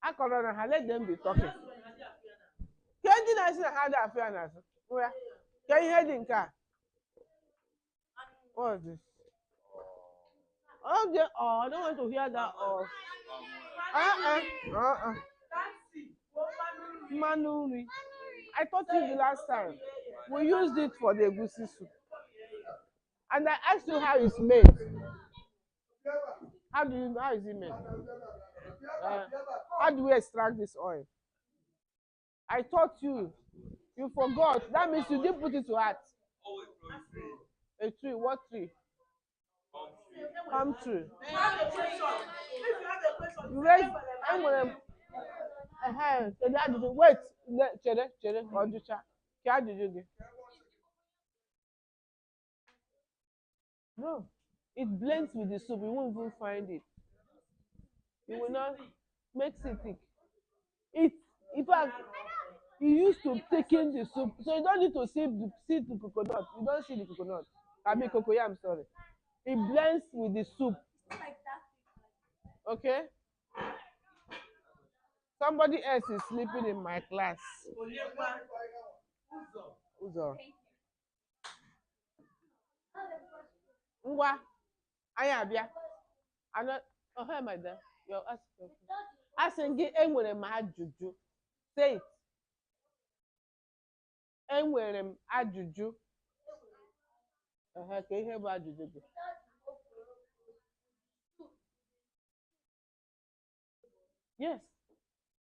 I corona her, let them be talking. Candy na say how that fear na. Where? Can you hear the car? What is this? Oh, yeah. Oh, I don't want to hear that. Oh. Uh-uh. Manuri. I taught you the last time. We used it for the egusi soup. And I asked you how it's made. How is it made? Uh, how do we extract this oil? I taught you. You forgot. That means you didn't put it to heart. A tree. What tree? Palm tree. You raise. I'm gonna. Wait. Chere. Oducha. Kya did you get? No. It blends with the soup. You won't even find it. You will not make it thick. In fact, you used to take in the soup, so you don't need to see the coconut. You don't see the coconut. I mean cocoyam, sorry. It blends with the soup. Okay? Somebody else is sleeping in my class. Uzo. Ngwa, anyị abịa. Oh, hi, my dear. You're asking. Asking gị enwere m ajụjụ. Say it. Enwere m ajụjụ. Ka ihe bụ ajụjụ gị? Yes.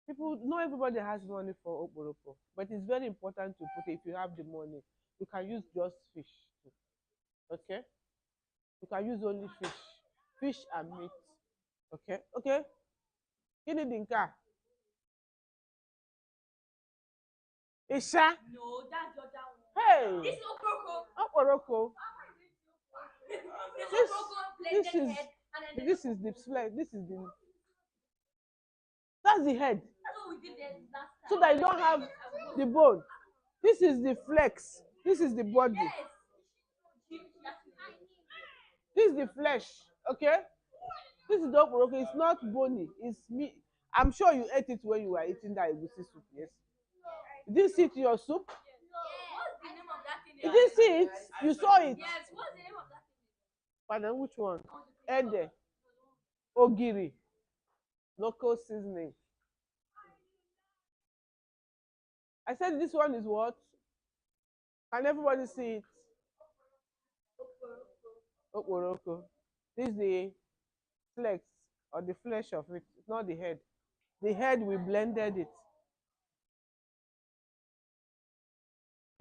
People, not everybody has money for okporoko, but it's very important to put it. If you have the money, you can use just fish. Okay? You can use only fish and meat. Okay? Gịnị dị nke a? Isha? No, that's the other one. Hey! This is okporoko. Okporoko. This is This is head, and then this is the flesh. This is the that's the head. that's what we did there last time. So that you don't have the bone. This is the flex. This is the body. Yes. This is the flesh. Okay? This is the okporoko. It's not bony. It's meat. I'm sure you ate it when you were eating that egusi soup. Yes. Did you see it in your soup? What's the name of that thing? You didn't see it. You saw it. Yes, what's the name of that thing? Pardon, which one? Ede. Ogiri. Local seasoning. I said this one is what? Can everybody see it? Okporoko. This is the flex or the flesh of it. It's not the head. The head, we blended it.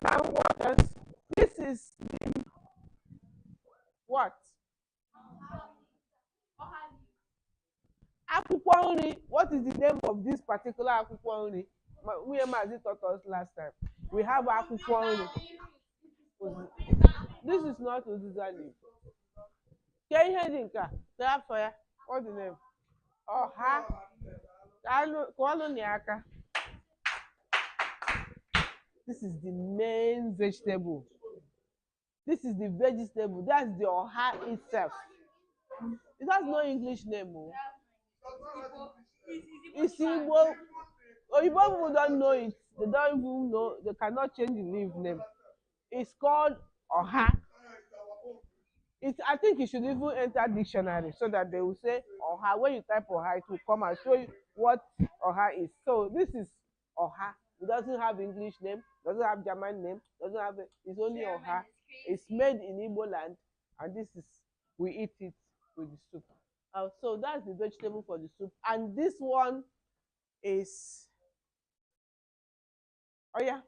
Now what else? This is the what? Akwụkwọ nri. What is the name of this particular akwụkwọ nri? We Mazi taught us last time. We have akwụkwọ nri. This is not uziza leaf. Can you hear the nka? What's the name? Ọha. Kụọlụ n'aka. This is the main vegetable. This is the vegetable. That's the ọha itself. It has no English name. It's Igbo. Igbo people don't know it. They don't even know. They cannot change the leaf name. It's called ọha. I think you should even enter dictionary so that they will say ọha. When you type ọha, it will come and show you what ọha is. So this is ọha. It doesn't have English name, doesn't have German name, it's only ọha. It's made in Igbo land, and we eat it with the soup. So that's the vegetable for the soup. And this one is, oh yeah,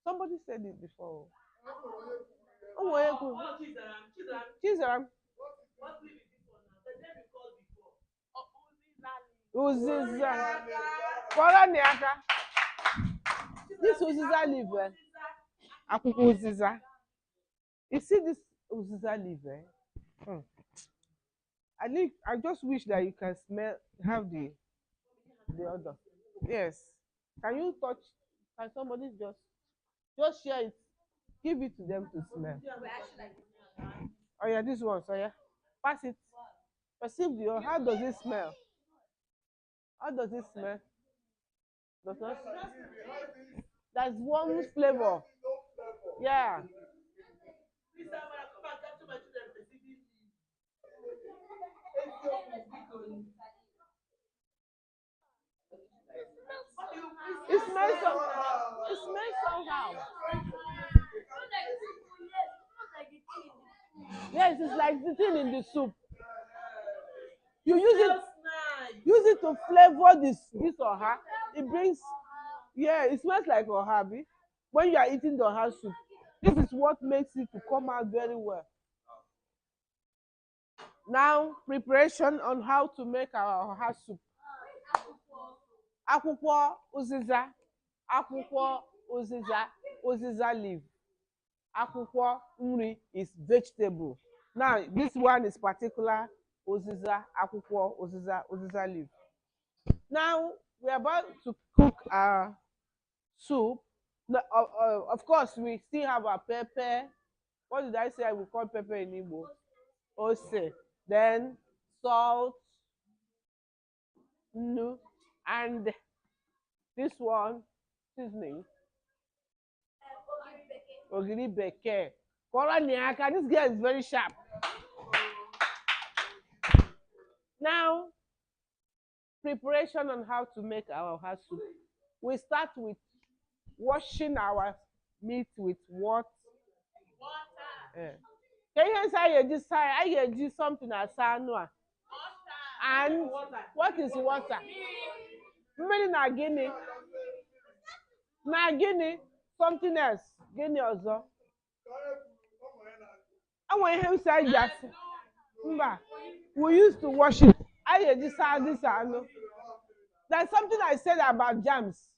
somebody said it before. Oh, Chizaram. Uziza. This uziza leaf. Akwụkwọ uziza. You see this uziza leaf? I just wish that you can have the other. Yes. Can you touch? Can somebody just share it? Give it to them to smell. Oh yeah, this one. So yeah, pass it. Perceive how does it smell? How does it smell? Does not. That's warm flavor. Yeah. It smells so. It smells somehow. Yes, it's like the thing in the soup. You use it to flavor this oha. It brings, yeah, it smells like oha. Bi. When you are eating the oha soup, this is what makes it to come out very well. Now, preparation on how to make our oha soup. Akwụkwọ ụzịza, akwụkwọ ụzịza, ụzịza leaf. Akwụkwọ nri is vegetable. Now, this one is particular ụzịza, akwụkwọ ụzịza, ụzịza leaf. Now, we're about to cook our soup. Of course, we still have our pepper. What did I say I will call pepper in Igbo? Ose. Then salt, nu, and this one, seasoning, ogiri bekee. Kora niaka, this girl is very sharp. Now, preparation on how to make our oha soup. We start with washing our meat with what? Water. Can you say I use something as anua? And what is water? Mmiri na gịnị? Na gịnị? Something else. Gịnị ọzọ? Enwere ihe m si anyị asị. Mba, we used to wash it. I use this anụ. There's something I said about jams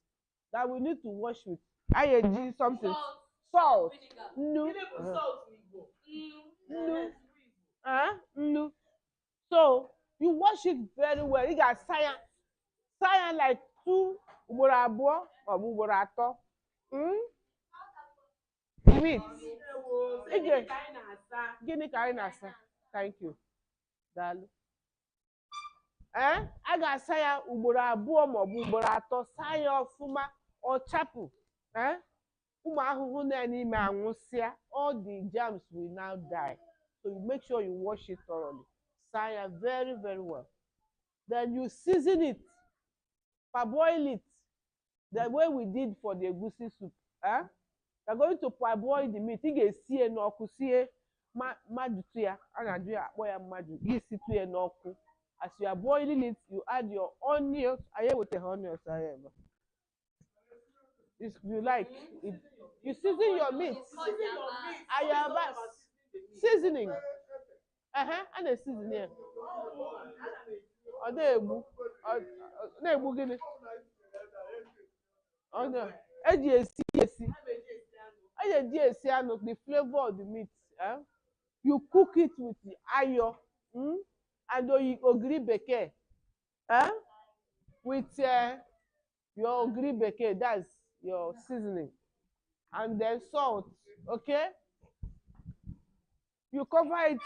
that we need to wash with. I use something. Salt. Nu. Nu. Nu. So you wash it very well. You got cyan like two ugboro abụọ or ugboro atọ. Meat. Gịnị ka anyị na-asa? Thank you. Daalụ. A ga-asa ya ugboro abụọ maọbụ ugboro atọ, saa ya ọfụma, ọ chapụ. Ụmụ ahụhụ na n'ime anwụsịa, all the germs will now die. So you make sure you wash it thoroughly. Saa ya very, very well. Then you season it, parboil it, the way we did for the egusi soup. You're going to parboil the meat. Ị ga-esie n'ọkụ, sie mmadụ tụ ya, a na-ajụ ya akpọ ya mmadụ, gị situ ya n'ọkụ. As you are boiling it, you add your onions. I with the onions. If you like, you season your meat. Ayabas. Seasoning. And a seasoning. Gịnị? The flavor of the meat. You cook it with the ayo. And ogiri bekee, with your ogiri bekee, that's your seasoning, and then salt. Okay, you cover it.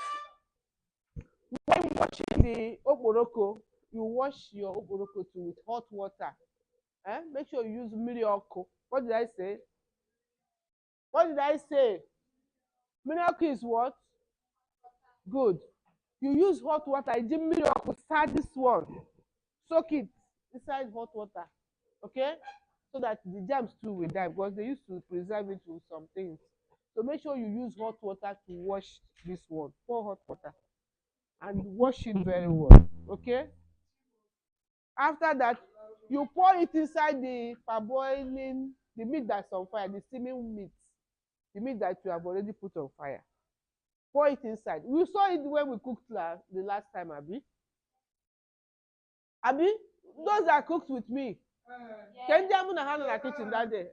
When washing the okporoko, you wash your okporoko with hot water. Make sure you use mmiri. What did I say? What did I say? Mmiri is what? Good. You use hot water. Start this one. Soak it inside hot water. Okay? So that the germs too will die, because they used to preserve it with some things. So make sure you use hot water to wash this one. Pour hot water and wash it very well. Okay? After that, you pour it inside the parboiling, the meat that's on fire, the steaming meat, the meat that you have already put on fire. Pour it inside. We saw it when we cooked the last time, Abi. Abi, those that cooked with me. Can you na hand in the kitchen that day?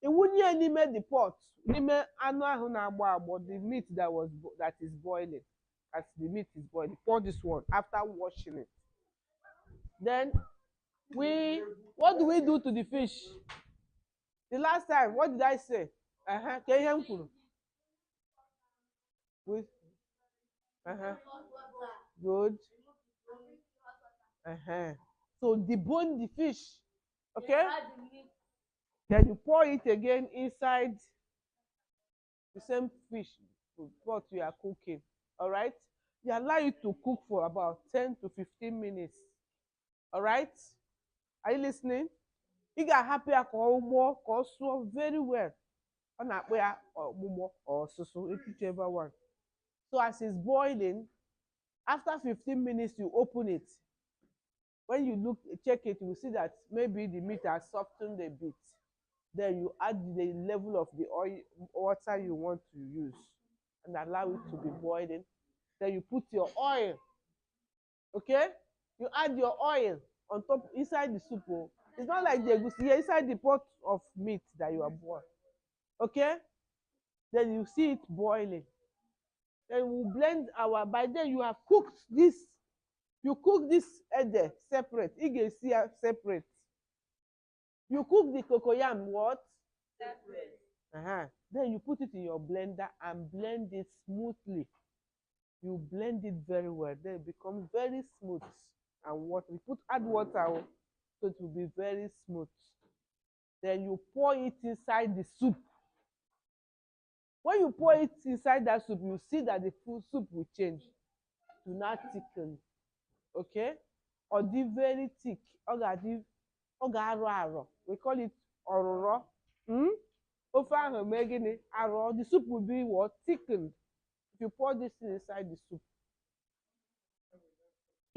It wouldn't any made the pot. The meat that is boiling. As the meat is boiling, pour this one after washing it. Then what do we do to the fish? The last time, what did I say? Can you with good. So debone the fish. Okay? Add the meat. Then you pour it again inside the same fish pot you are cooking. All right? You allow it to cook for about 10 to 15 minutes. All right? Are you listening? Ị ga-ahapụ ya ka ọ gbọọ ka ọ sụọ very well. Ọ na-akpọ ya ọgbụgbọ or ọsụsụ, whichever one. So as it's boiling, after 15 minutes, you open it. When you check it, you will see that maybe the meat has softened a bit. Then you add the level of the oil water you want to use and allow it to be boiling. Then you put your oil. Okay? You add your oil on top inside the soup. Oh. It's not like the egusi here inside the pot of meat that you are boiling. Okay? Then you see it boiling. Then we blend our, by then you have cooked this, you cook this ede separate, igesi separate. You cook the cocoyam what? Separate. Then you put it in your blender and blend it smoothly. You blend it very well. Then it becomes very smooth and water. You add water so it will be very smooth. Then you pour it inside the soup. When you pour it inside that soup, you see that the full soup will change to now thicken. Okay? Or the very thick. Ọ ga-arọ arọ. We call it ọrụrọ. Ofe ahụ mee gịnị? Arọ. The soup will be what? Thickened. If you pour this thing inside the soup.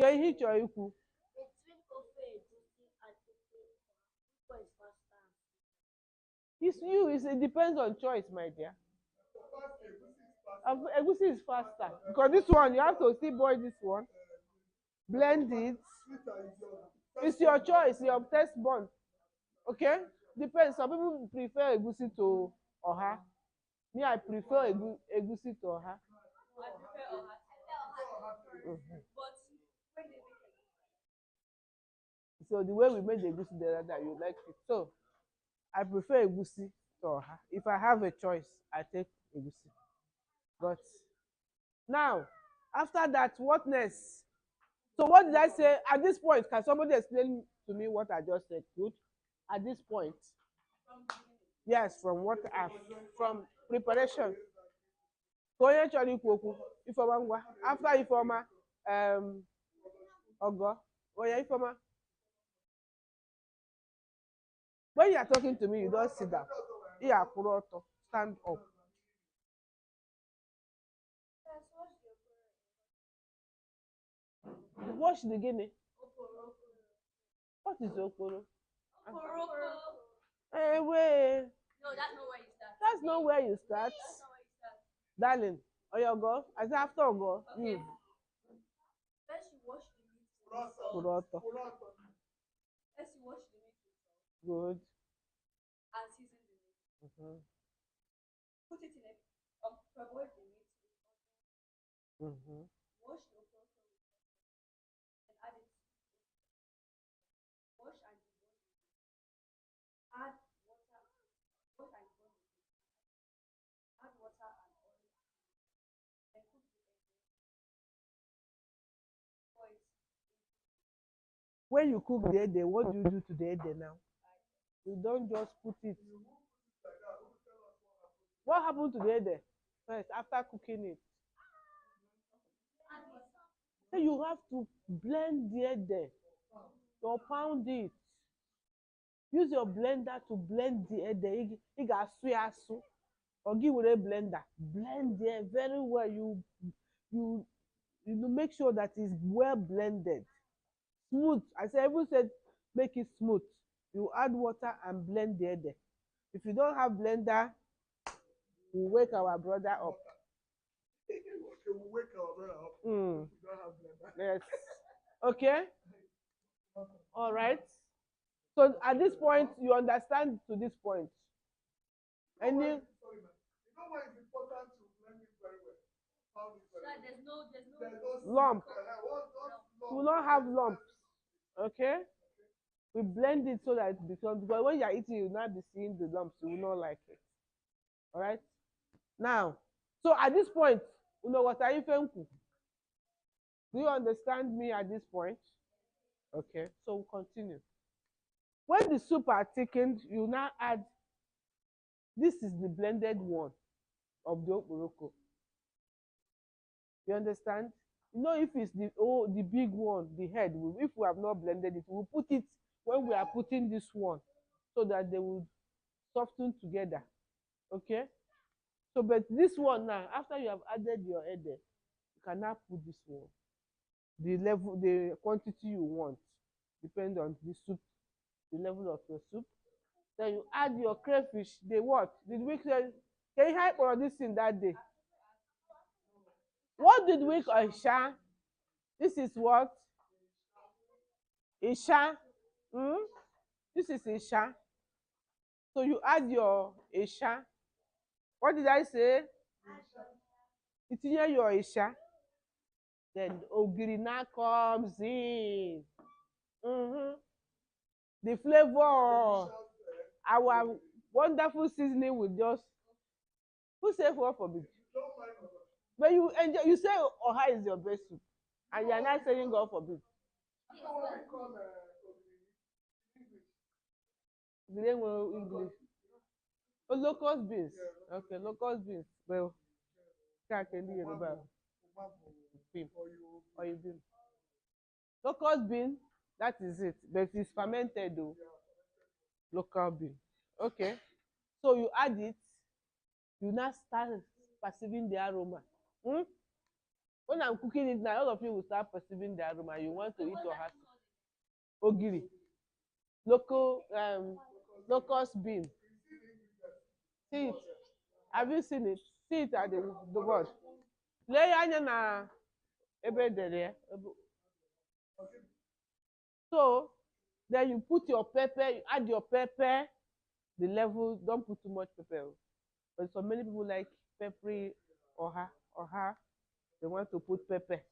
Ka ihe ị chọrọ ikwu? Between ofe egusi and ofe ọha, which one is faster? It's you. It depends on choice, my dear. Egusi is faster because this one you have to still boil this one, blend it. It's your choice, your taste bond. Okay? Depends. Some people prefer egusi to oha. Me, I prefer egusi to oha. I prefer ọha. But when they make it, So the way we made the egusi the other day, you like it. So I prefer egusi to oha. If I have a choice, I take egusi. But now, after that, what next? So what did I say at this point? Can somebody explain to me what I just said? Good. At this point, yes, from what from preparation. Onye chọrọ ikwu okwu Ifeoma ngwa. After Ifeoma, Ogo. Onye Ifeoma. When you are talking to me, you don't sit down. You are kwụrụ ọtọ. Stand up. Wash the guinea. What is okoro? Oporoko. Hey, wait. No, that's not where you start. That's not where you start. That's not where you start. Darling, Oyogo. I say after Ogo. Okay. First you wash the meat with salt. Kuroto. First you wash the meat with salt Good. and season the meat. Put it in a parboil the meat with onion. Wash the oporoko with salt and add it. Wash and deboil the meat. Add water. Wash and deboil the meat. Add water and oil. Then cook the egg. Pour it. When you cook the ede, what do you do to the ede now? You don't just put it. What happened to the ede first after cooking it? So you have to blend the ede or pound it. Use your blender to blend the ede. You got asu or give it a blender. Blend it very well. You make sure that it's well blended. Smooth. I even said make it smooth. You add water and blend the ede. If you don't have blender, we'll wake our brother up. Okay, we'll wake our brother up. We don't have blender. Yes. Okay. All right. So at this point, you understand to this point. Sorry, Any man. You know why it's important to blend it very well? Pound it So very that well. there's no There's no lump. lump. We don't have lumps. Okay. We blend it so that it becomes, because when you're eating, you'll not be seeing the lumps. You will not like it. All right. Now, so at this point, you know what I even cook. Do you understand me at this point? Okay. So we'll continue. When the soup are thickened, you now add, this is the blended one of the okporoko. You understand? You know, if it's the big one, the head, if we have not blended it, we'll put it when we are putting this one so that they will soften together. Okay? So, but this one now, after you have added your head there, you can now put this one. The level, the quantity you want, depends on the soup, the level of your soup. Then you add your crayfish. They what? Did we say, can you hype for this thing that day? What did we call Isha? This is what? Isha. Hmm? This is Isha. So you add your Isha. What did I say? It's here your Isha. Then Ogiri now comes in. Mm-hmm. The flavor, our wonderful seasoning will just. Who say what for me? But you enjoy. You say Oha is your best soup, and you are not saying God forbid. The name of English. Oh, locust beans. Okay, locust beans. Well, can't Yoruba. Bean. Or you bean. Locust bean, that is it. But it's fermented though. Local bean. Okay. So you add it, you now start perceiving the aroma. Hmm? When I'm cooking it now, all of you will start perceiving the aroma. You want to eat or have ogiri. Local locust bean. See it. Have you seen it? See it at the board. Lee anya na ebe edere ya. So then you put your pepper, you add your pepper, the level, don't put too much pepper. But so many people like peppery oha, they want to put pepper.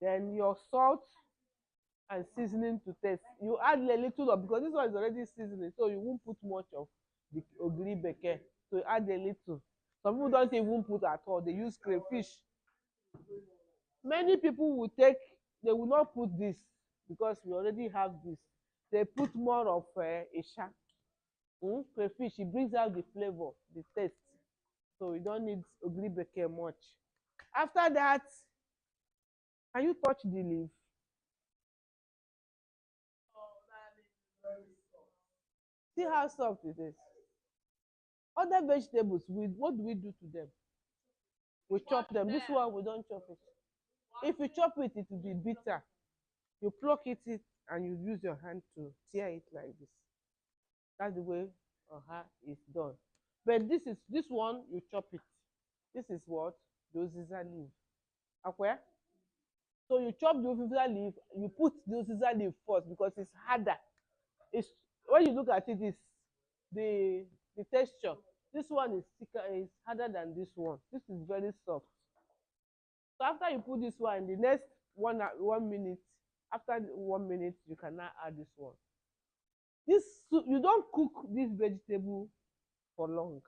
Then your salt and seasoning to taste. You add a little of, because this one is already seasoning, so you won't put much of the ogiri beke. So you add a little. Some people don't even put at all. They use crayfish. Many people will take, they will not put this because we already have this. They put more of isha. Crayfish, it brings out the flavor, the taste. So you don't need ogiri beke much. After that, can you touch the leaf? See how soft it is. Other vegetables, what do we do to them? We chop them. This one, we don't chop it. If you chop it, it will be bitter. You pluck it and you use your hand to tear it like this. That's the way oha is done. But this one, you chop it. This is what? The uziza leaf. Okay? So you chop the uziza leaf, you put the uziza leaf first because it's harder. It's when you look at it, it's the texture. This one is thicker, is harder than this one. This is very soft. So after you put this one, the next 1 minute, after 1 minute, you can now add this one. This you don't cook this vegetable for long.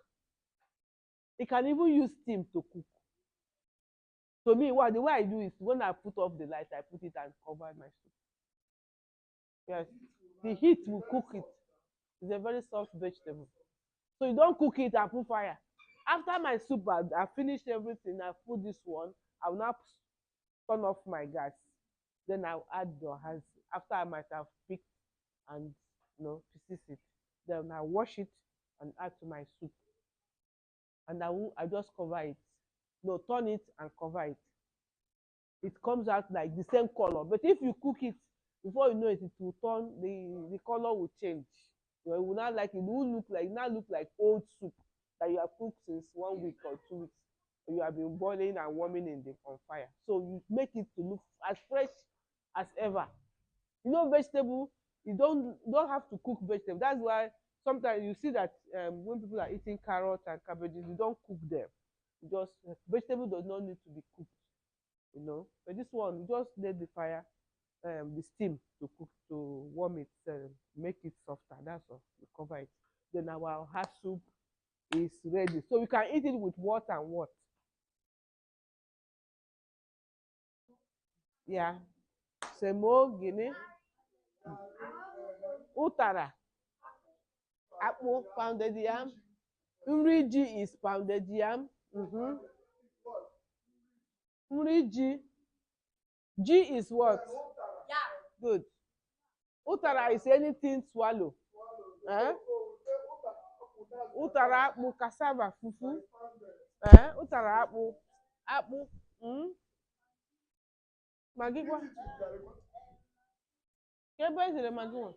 You can even use steam to cook. To me, the way I do is when I put off the light, I put it and cover my soup. Yes, the heat will cook it. It's a very soft vegetable. So you don't cook it and put fire. After my soup, I finished everything. I put this one. I will now turn off my gas. Then I'll add the hands. After I might have picked and pieces it. Then I wash it and add to my soup. And I just cover it. No, turn it and cover it. It comes out like the same color. But if you cook it, before you know it, it will turn, the color will change. It will not like, it will look like old soup that you have cooked since 1 week or 2 weeks. You have been boiling and warming on fire. So you make it to look as fresh as ever. You know, vegetable, you don't have to cook vegetable. That's why sometimes you see that when people are eating carrots and cabbages, you don't cook them. Vegetable does not need to be cooked. But this one, you just let the fire, the steam to cook, to warm it, make it softer. That's all. You cover it. Then our hot soup is ready. So you can eat it with what and what. Yeah. Semo, guinea. Utara. Apple, pounded yam. Nri ji is pounded yam. Nri ji. Ji is what? Yeah. Good. Utara is anything swallow. Utara akpụ, cassava, fufu. Utara akpụ. Akpụ. Maggi kwa. Kebe ezere maggi nwa.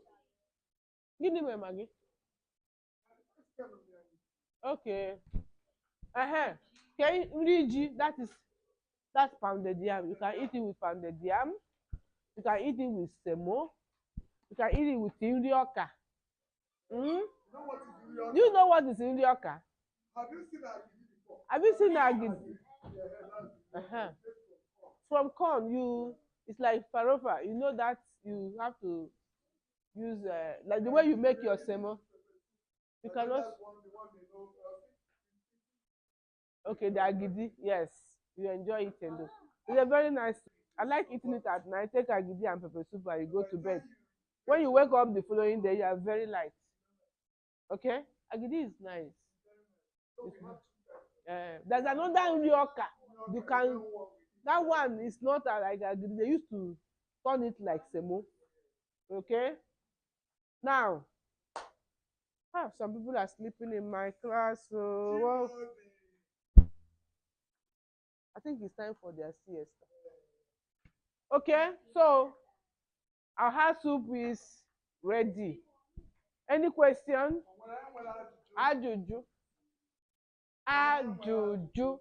Gịnị mere maggi? Okay. Okay, nri ji, that's pounded yam. You can eat it with pounded yam. You can eat it with semo. You can eat it with nri ọka. Do you know what is nri ọka? Have you seen agidi before? Have you seen agidi? From corn, it's like farofa. You know that you have to use like the way you make your semo. You cannot. Okay, the agidi, yes, you enjoy it and it's a very nice. I like eating it at night. Take agidi and pepper soup and you go to bed. When you wake up the following day, you are very light. Okay, agidi is nice. There's another ryoka. You can. That one is not like agidi. They used to turn it like semo. Okay. Now, some people are sleeping in my class. So well, I think it's time for their siesta. Okay, so our house soup is ready. Any question? Ajuju. Ajuju.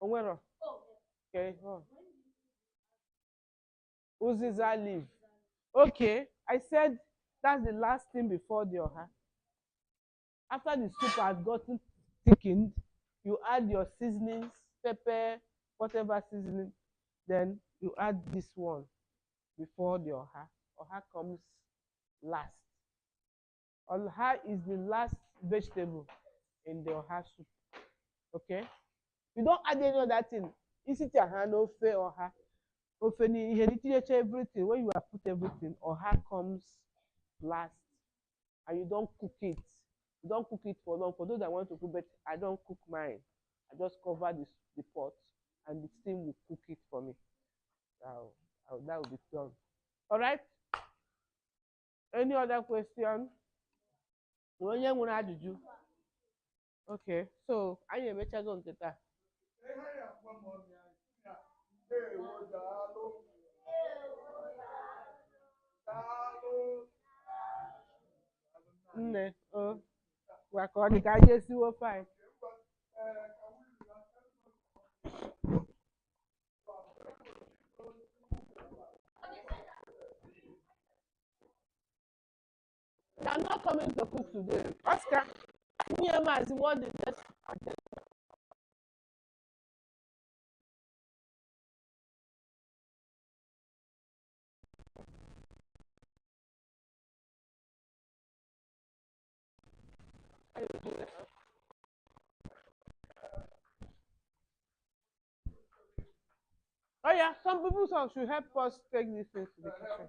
Onwero. Okay. Uziza leaf. Okay, I said that's the last thing before the oha. After the soup has gotten thickened, you add your seasonings, pepper, whatever seasoning, then you add this one before the oha. Oha comes last. Oha is the last vegetable in the oha soup. Okay? You don't add any other thing. Is it your hand ofe oha? Ofe ni everything. When you have put everything, oha comes last. And you don't cook it. You don't cook it for long. For those that want to cook, but I don't cook mine. I just cover the pot and the steam will cook it for me. That will be done. All right? Any other question? Onye nwere ajụjụ? Okay, so anyị emechago nke taa. Nne, gwa ka ọ dị ka anyị esiwo fine. They are not coming to cook today. Oscar, me and my what is that? Oh yeah, some people should help us take these things to the kitchen.